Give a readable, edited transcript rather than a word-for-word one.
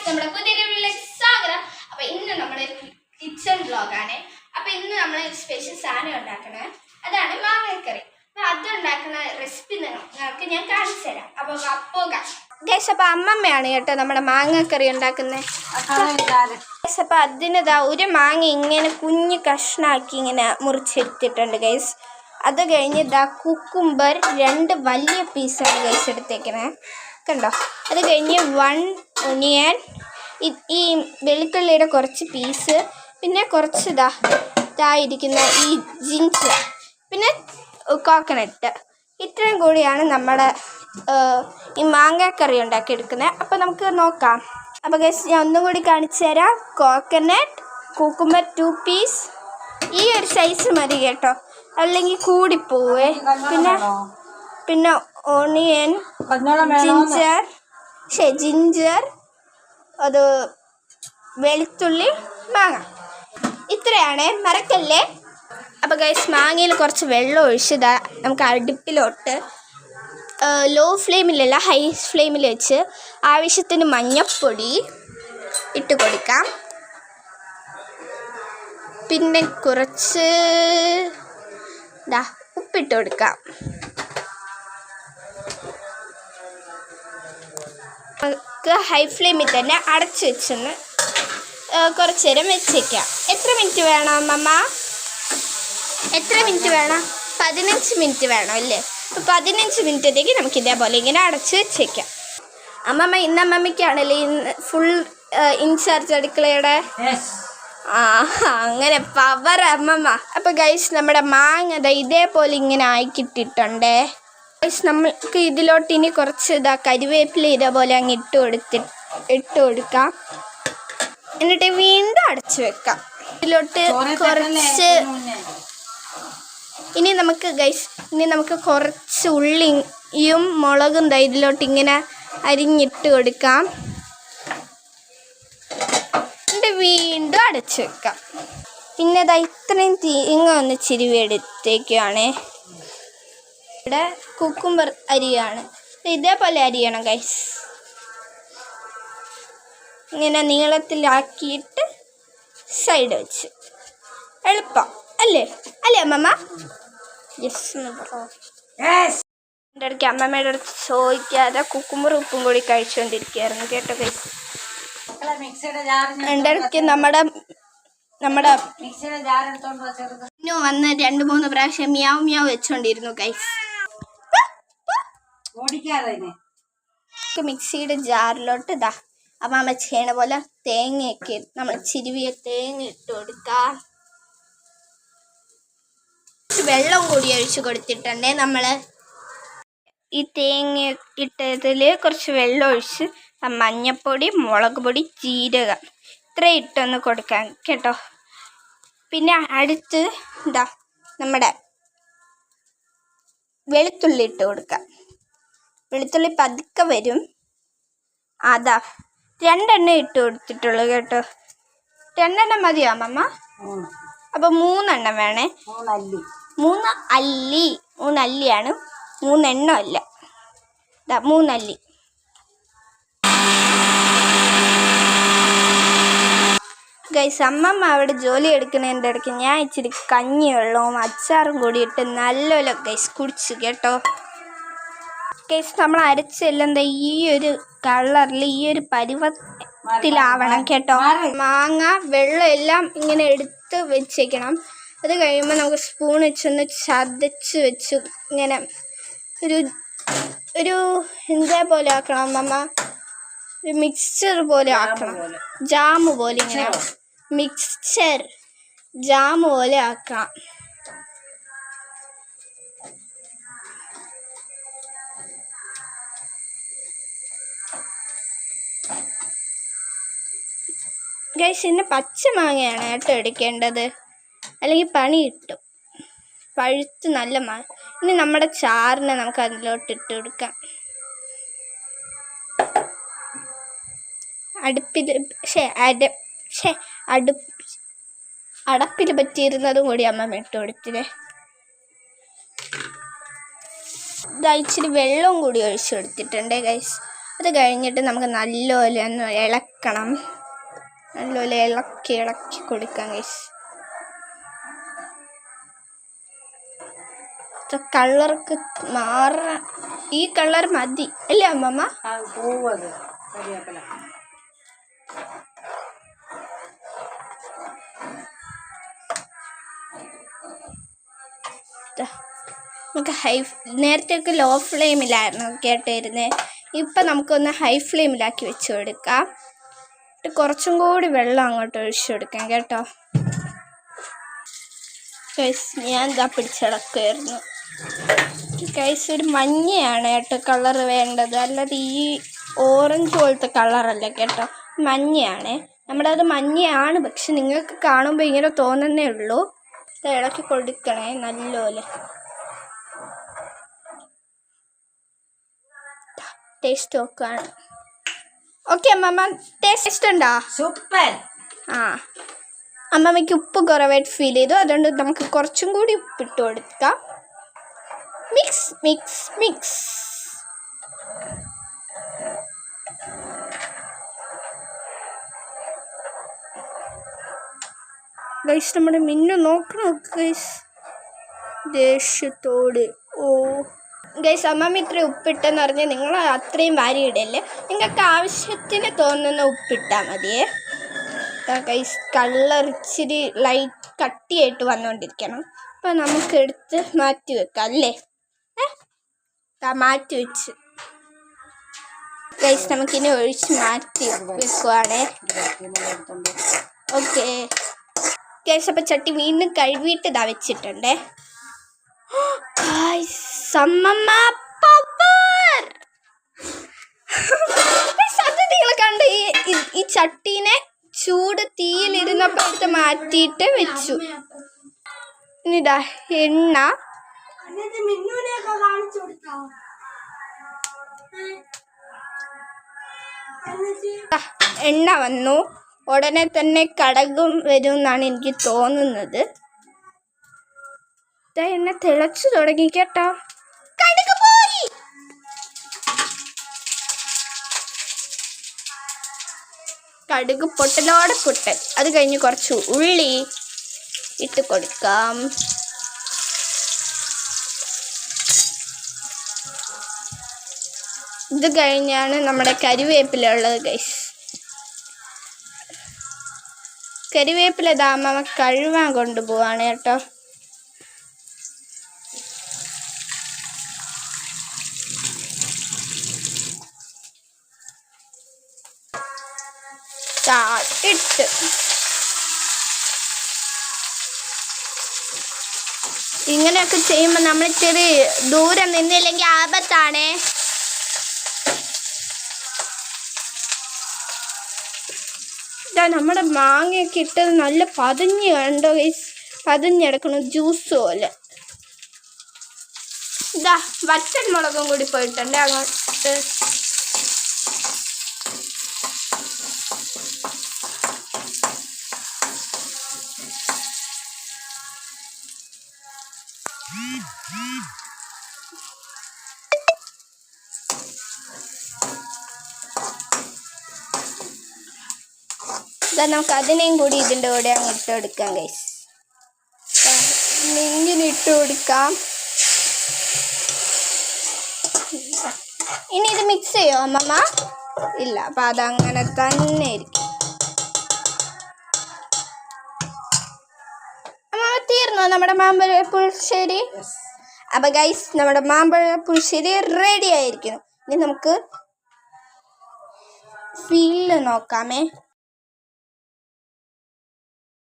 നമ്മുടെ പുതിയ വീഡിയോയിലേക്ക് സ്വാഗതം. അപ്പൊ ഇന്ന് നമ്മുടെ കിച്ചൺ വ്ലോഗാണ്. അപ്പൊ ഇന്ന് നമ്മൾ സ്പെഷ്യൽ സാധനം ഉണ്ടാക്കണേ, അതാണ് മാങ്ങക്കറി. അപ്പൊ അത് ഉണ്ടാക്കുന്ന റെസിപ്പി നിങ്ങൾക്ക് ഞാൻ കാണിച്ചു തരാം. അപ്പൊ അപ്പൊ അമ്മമ്മയാണ് കേട്ടോ നമ്മുടെ മാങ്ങക്കറി ഉണ്ടാക്കുന്നത്. അപ്പൊ അതിനിതാ ഒരു മാങ്ങ ഇങ്ങനെ കുഞ്ഞു കഷ്ണാക്കി ഇങ്ങനെ മുറിച്ചെടുത്തിട്ടുണ്ട് ഗൈസ്. അത് കഴിഞ്ഞ് ഇതാ കുക്കുംബർ 2 വലിയ പീസാണ് ഗൈസ് എടുത്തേക്കണേ, കണ്ടോ. അത് കഴിഞ്ഞ് 1 ഒനിയൻ, ഈ വെളുത്തുള്ളിയുടെ കുറച്ച് പീസ്, പിന്നെ കുറച്ച് ഇതായിരിക്കുന്ന ഈ ജിഞ്ചർ, പിന്നെ കോക്കനട്ട്. ഇത്രയും കൂടിയാണ് നമ്മുടെ ഈ മാങ്ങക്കറി ഉണ്ടാക്കിയെടുക്കുന്നത്. അപ്പോൾ നമുക്ക് നോക്കാം. അപ്പോൾ ഗൈസ് ഞാൻ ഒന്നും കൂടി കാണിച്ചു തരാം. കോക്കനട്ട്, കുക്കുംബർ 2 പീസ്, ഈ ഒരു സൈസ് മതി കേട്ടോ, അല്ലെങ്കിൽ കൂടിപ്പോവേ. പിന്നെ ഓണിയൻ, ജിഞ്ചർ, അത് വെളുത്തുള്ളി, മാങ്ങ, ഇത്രയാണ്, മറക്കല്ലേ. അപ്പോൾ ഗൈസ് മാങ്ങയിൽ കുറച്ച് വെള്ളം ഒഴിച്ചതാ നമുക്ക് അടുപ്പിലോട്ട് ലോ ഫ്ലെയിമിലല്ല ഹൈ ഫ്ലെയിമിൽ വെച്ച് ആവശ്യത്തിന് മഞ്ഞൾപ്പൊടി ഇട്ട് കൊടുക്കാം. പിന്നെ കുറച്ച് ഉപ്പിട്ട് കൊടുക്കാം. നമുക്ക് ഹൈ ഫ്ലെയിമിൽ തന്നെ അടച്ചു വെച്ചൊന്ന് കുറച്ച് നേരം വെച്ചേക്കാം. എത്ര മിനിറ്റ് വേണം അമ്മമ്മ? എത്ര മിനിറ്റ് വേണം? 15 മിനിറ്റ് വേണം അല്ലേ? അപ്പോൾ 15 മിനിറ്റത്തേക്ക് നമുക്ക് ഇതേപോലെ ഇങ്ങനെ അടച്ച് വെച്ചേക്കാം. അമ്മമ്മ ഇന്ന് അമ്മമ്മയ്ക്കാണല്ലേ ഇന്ന് ഫുൾ ഇൻചാർജ് അടുക്കളയുടെ. അങ്ങനെ പവർ അമ്മമ്മ. അപ്പോൾ ഗൈസ് നമ്മുടെ മാങ്ങ ഇതേപോലെ ഇങ്ങനെ ആയിക്കിട്ടിട്ടുണ്ടേ ഗൈസ്. നമുക്ക് ഇതിലോട്ട് ഇനി കുറച്ച് കരിവേപ്പില ഇതേപോലെ അങ്ങ് ഇട്ട് കൊടുക്കാം. എന്നിട്ട് വീണ്ടും അടച്ചു വെക്കാം. ഇതിലോട്ട് കുറച്ച് ഇനി നമുക്ക് കുറച്ച് ഉള്ളിയും മുളകും ഇതിലോട്ട് ഇങ്ങനെ അരിഞ്ഞിട്ട് കൊടുക്കാം. എന്നിട്ട് വീണ്ടും അടച്ചു വെക്കാം. പിന്നെ ഇത്രയും തേങ്ങ ഒന്ന് ചിരുവി എടുത്തേക്കാണ്. ഇവിടെ കുക്കുംബർ അരിയാണ്, ഇതേപോലെ അരിയണം ഗൈസ്. ഇങ്ങനെ നീളത്തിലാക്കിയിട്ട് സൈഡ് വെച്ച് എളുപ്പം അല്ലേ അമ്മമ്മ? എൻ്റെ അടുക്ക് അമ്മമ്മയുടെ അടുത്ത് ചോദിക്കാതെ കുക്കുംബർ ഉപ്പും കൂടി കഴിച്ചുകൊണ്ടിരിക്കുകയായിരുന്നു കേട്ടോ ഗൈസ്. എൻ്റെ അടുക്ക് നമ്മുടെ വന്ന് 2-3 പ്രാവശ്യം മ്യാവ് മ്യാവ് വെച്ചോണ്ടിരുന്നു ഗൈസ്. മിക്സിയുടെ ജാറിലോട്ട് അമ്മമ്മ ചെയ്യണ പോലെ തേങ്ങയൊക്കെ നമ്മൾ ചിരുവിയ തേങ്ങ ഇട്ട് കൊടുക്കാം. വെള്ളം കൂടി ഒഴിച്ച് കൊടുത്തിട്ടുണ്ടേ. നമ്മൾ ഈ തേങ്ങ ഇട്ടതിൽ കുറച്ച് വെള്ളം ഒഴിച്ച് മഞ്ഞൾപ്പൊടി, മുളക് പൊടി, ജീരകം ഇത്ര ഇട്ടൊന്ന് കൊടുക്കാം കേട്ടോ. പിന്നെ അടുത്ത് നമ്മുടെ വെളുത്തുള്ളി ഇട്ട് കൊടുക്കാം. വെളുത്തുള്ളി പതുക്കെ വരും. 2 എണ്ണം ഇട്ട് കൊടുത്തിട്ടുള്ളൂ കേട്ടോ. 2 എണ്ണം മതിയോ അമ്മമ്മ? അപ്പോൾ 3 എണ്ണം വേണേ. 3 അല്ലിയാണ്, 3 എണ്ണം അല്ല. 3 അല്ലി. ഗൈസ് അമ്മമ്മ അവിടെ ജോലി എടുക്കുന്നതിൻ്റെ ഇടയ്ക്ക് ഞാൻ ഇച്ചിരി കഞ്ഞിവെള്ളവും അച്ചാറും കൂടി ഇട്ട് നല്ലപോലെ ഗൈസ് കുടിച്ചു കേട്ടോ. ഗൈസ് നമ്മൾ അരച്ചെല്ലാം ഈ ഒരു കളറിൽ ഈ ഒരു പരുവത്തിലാവണം കേട്ടോ. മാങ്ങ വെള്ളം എല്ലാം ഇങ്ങനെ എടുത്ത് വെച്ചേക്കണം. അത് കഴിയുമ്പോൾ നമുക്ക് സ്പൂൺ വെച്ചൊന്ന് ചതച്ച് വെച്ച് ഇങ്ങനെ ഒരു ഇതേപോലെ ആക്കണം അമ്മമ്മ. ഒരു മിക്സ്ചർ പോലെ ആക്കണം, ജാമ് പോലെ. ഇങ്ങനെ മിക്സ്ചർ ജാമ് പോലെ ആക്കാം. ഗൈസ് ഇന്ന് പച്ച മാങ്ങയാണ് കേട്ടോ എടുക്കേണ്ടത്, അല്ലെങ്കിൽ പണി കിട്ടും. പഴുത്ത് നല്ല മാങ്ങ. ഇനി നമ്മുടെ ചാറിനെ നമുക്ക് അതിലോട്ട് ഇട്ട് കൊടുക്കാം. അടപ്പിൽ പറ്റിയിരുന്നതും കൂടി അമ്മ ഇട്ട് കൊടുത്തില്ലേ. ഇച്ചിരി വെള്ളവും കൂടി ഒഴിച്ചു കൊടുത്തിട്ടുണ്ട് ഗൈസ്. അത് കഴിഞ്ഞിട്ട് നമുക്ക് നല്ലപോലെ ഒന്ന് ഇളക്കണം. നല്ലപോലെ ഇളക്കി കൊടുക്കാം ഗൈസ്. കളർക്ക് മാറാൻ ഈ കളർ മതി അല്ലേ അമ്മമ്മ? നമുക്ക് നേരത്തെയൊക്കെ ലോ ഫ്ലെയിമിലായിരുന്നു കേട്ടിരുന്നത്. ഇപ്പം നമുക്കൊന്ന് ഹൈ ഫ്ലെയിമിലാക്കി വെച്ച് കൊടുക്കാം. കുറച്ചും കൂടി വെള്ളം അങ്ങോട്ട് ഒഴിച്ചു കൊടുക്കാം കേട്ടോ. ഗൈസ് ഞാൻ ഇതാ പിടിച്ചിളക്കുമായിരുന്നു. ഗൈസ് ഒരു മഞ്ഞയാണ് കേട്ടോ കളർ വേണ്ടത്, അല്ലാതെ ഈ ഓറഞ്ച് പോലത്തെ കളറല്ല കേട്ടോ, മഞ്ഞയാണ്. നമ്മുടെ അത് മഞ്ഞയാണ്, പക്ഷെ നിങ്ങൾക്ക് കാണുമ്പോൾ ഇങ്ങനെ തോന്നുന്നേ ഉള്ളൂ. ഇളക്കി കൊടുക്കണേ നല്ലപോലെ. ടേസ്റ്റ് നോക്കുകയാണ്. ഓക്കെ അമ്മമ്മ, ടേസ്റ്റ് ഉണ്ടോ? സൂപ്പർ. അമ്മമ്മയ്ക്ക് ഉപ്പ് കുറവായിട്ട് ഫീൽ ചെയ്തു, അതുകൊണ്ട് നമുക്ക് കുറച്ചും കൂടി ഉപ്പിട്ട് കൊടുക്കാം. Mix mix mix. ഗൈസ് നമ്മുടെ മിന്നു നോക്കണം ഗൈസ് ദേഷ്യത്തോട്. ഗൈസ് അമ്മമ്മ ഇത്ര ഉപ്പിട്ടെന്ന് പറഞ്ഞാൽ നിങ്ങൾ അത്രയും വാരി ഇടല്ലേ, നിങ്ങൾക്ക് ആവശ്യത്തിന് തോന്നുന്ന ഉപ്പിട്ടാൽ മതിയേ. ഗൈസ് കളർ ഇച്ചിരി ലൈറ്റ് കട്ടിയായിട്ട് വന്നുകൊണ്ടിരിക്കണം. അപ്പം നമുക്കെടുത്ത് മാറ്റി വെക്കാം അല്ലേ? മാറ്റി വെച്ച് ഗൈസ് നമുക്കിനി ഒഴിച്ച് മാറ്റി വെക്കുവാണേ. ഓക്കെ ഗൈസ്, അപ്പം ചട്ടി വീണ്ടും കഴുകിയിട്ട് ഇതാ വെച്ചിട്ടുണ്ടേ. നിങ്ങൾ കണ്ട് ഈ ചട്ടീനെ ചൂട് തീയിലിരുന്നപ്പോൾ എടുത്ത് മാറ്റിയിട്ട് വെച്ചു. ഇനിതാ എണ്ണ. എണ്ണ വന്നു. ഉടനെ തന്നെ കടുകും വരും എന്നാണ് എനിക്ക് തോന്നുന്നത്. എണ്ണ തിളച്ചു തുടങ്ങി കേട്ടോ. കടുക് പോയി. കടുക് പൊട്ടലോടെ പൊട്ടൽ. അത് കഴിഞ്ഞ് കുറച്ച് ഉള്ളി ഇട്ട് കൊടുക്കാം. ഇത് കഴിഞ്ഞാണ് നമ്മുടെ കരിവേപ്പില ഉള്ളത് ഗൈസ്. കരിവേപ്പില അമ്മ കഴുകാൻ കൊണ്ടുപോവാണ് കേട്ടോ. ഇട്ട് ഇങ്ങനെയൊക്കെ ചെയ്യുമ്പോൾ നമ്മൾ ഇച്ചിരി ദൂരം നിന്നില്ലെങ്കിൽ ആപത്താണേ. ഇതാ നമ്മുടെ മാങ്ങയൊക്കെ ഇട്ടത് നല്ല പതിഞ്ഞ് കണ്ടോ ഗൈസ്, പതിഞ്ഞെടുക്കണം ജ്യൂസ് പോലെ. ഇതാ വറ്റൽ മുളകും കൂടി പോയിട്ടുണ്ട് അങ്ങോട്ട്. നമുക്ക് അതിനെയും കൂടി ഇതിൻ്റെ കൂടെ അങ്ങ് ഇട്ട് കൊടുക്കാം ഗൈസ്. ഇങ്ങനെ ഇട്ട് കൊടുക്കാം. ഇനി ഇത് മിക്സ് ചെയ്യോ അമ്മമ്മ? ഇല്ല, അപ്പം അതങ്ങനെ തന്നെ ഇരിക്കും. അമ്മമ്മ തീർന്നോ നമ്മുടെ മാമ്പഴ പുളിശ്ശേരി? അപ്പം ഗൈസ് നമ്മുടെ മാമ്പഴ പുളിശ്ശേരി റെഡി ആയിരിക്കുന്നു. ഇനി നമുക്ക് ഫീല് നോക്കാമേ.